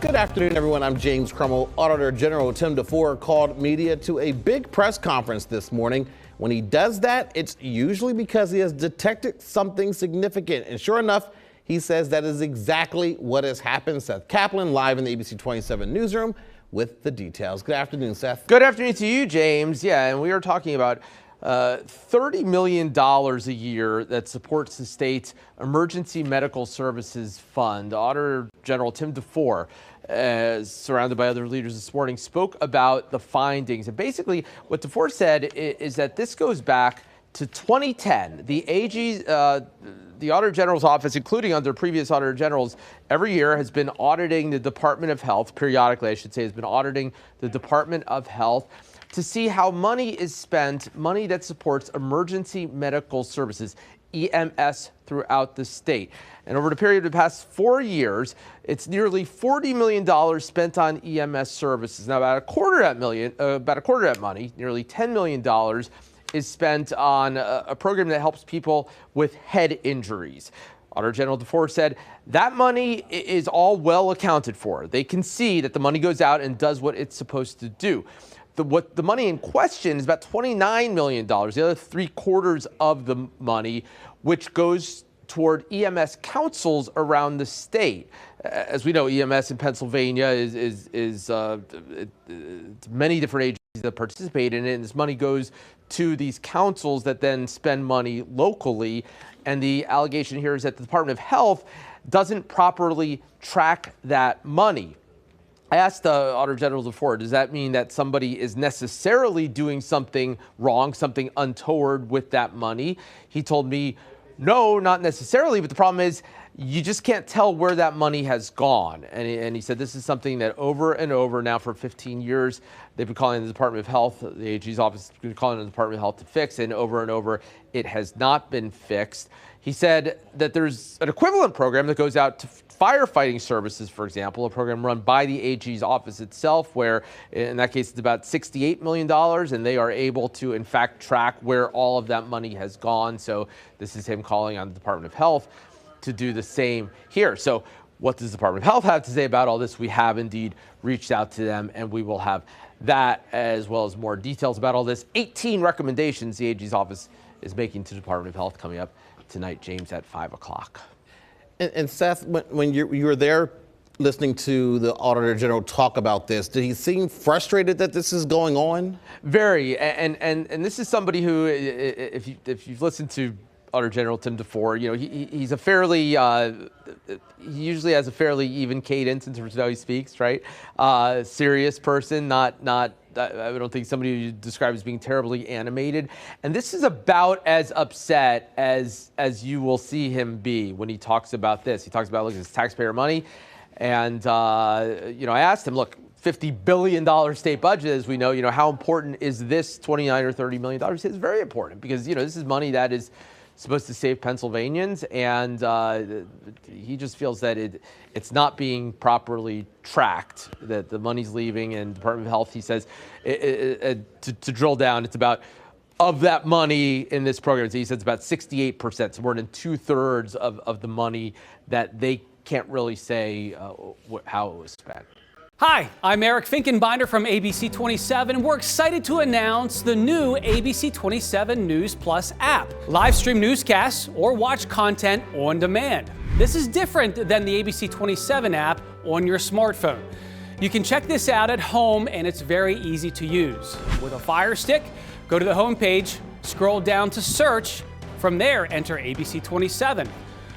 Good afternoon, everyone. I'm James Crummell. Auditor General Tim DeFore called media to a big press conference this morning. When he does that, it's usually because he has detected something significant. And sure enough, he says that is exactly what has happened. Seth Kaplan, live in the ABC 27 newsroom with the details. Good afternoon, Seth. Good afternoon to you, James. Yeah, and we are talking about $30 million a year that supports the state's Emergency Medical Services Fund. Auditor General Tim DeFore, surrounded by other leaders this morning, spoke about the findings. And basically, what DeFore said is that this goes back to 2010. The AG, the Auditor General's office, including under previous Auditor Generals, every year has been auditing the Department of Health, periodically I should say, has been auditing the Department of Health to see how money is spent, money that supports emergency medical services, EMS, throughout the state. And over the period of the past 4 years, it's nearly $40 million spent on EMS services. Now, about a quarter of that money, nearly $10 million, is spent on a program that helps people with head injuries. Auditor General DeFore said that money is all well accounted for. They can see that the money goes out and does what it's supposed to do. The money in question is about $29 million, the other 3/4 of the money, which goes toward EMS councils around the state. As we know, EMS in Pennsylvania is many different agencies that participate in it, and this money goes to these councils that then spend money locally. And the allegation here is that the Department of Health doesn't properly track that money. I asked Auditor General DeFore, does that mean that somebody is necessarily doing something wrong, something untoward with that money? He told me, no, not necessarily, but the problem is you just can't tell where that money has gone. And he said this is something that over and over now for 15 years, they've been calling the Department of Health, the AG's office has been calling the Department of Health to fix, and over, it has not been fixed. He said that there's an equivalent program that goes out to firefighting services, for example, a program run by the AG's office itself, where in that case it's about $68 million, and they are able to, in fact, track where all of that money has gone. So this is him calling on the Department of Health to do the same here. So what does the Department of Health have to say about all this? We have indeed reached out to them, and we will have that as well as more details about all this. 18 recommendations the AG's office is making to the Department of Health coming up tonight, James, at 5 o'clock. And Seth, when you were there listening to the Auditor General talk about this, did he seem frustrated that this is going on? Very, and this is somebody who, if you've listened to Auditor General Tim DeFore, you know, he's a fairly, he usually has a fairly even cadence in terms of how he speaks, right? Serious person, not I don't think somebody you describe as being terribly animated. And this is about as upset as you will see him be when he talks about this. He talks about, look, it's taxpayer money. And, you know, I asked him, look, $50 billion state budget, as we know, how important is this $29 or $30 million? He says it's very important because, this is money that is supposed to save Pennsylvanians, and he just feels that it's not being properly tracked, that the money's leaving, and Department of Health, he says, to drill down, it's about, of that money in this program, he says it's about 68%, so more than 2/3 of the money that they can't really say how it was spent. Hi, I'm Eric Finkenbinder from ABC 27, and we're excited to announce the new ABC 27 News Plus app. Live stream newscasts or watch content on demand. This is different than the ABC 27 app on your smartphone. You can check this out at home, and it's very easy to use. With a Fire Stick, go to the homepage, scroll down to search. From there, enter ABC 27.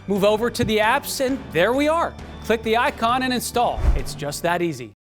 Move over to the apps, and there we are. Click the icon and install. It's just that easy.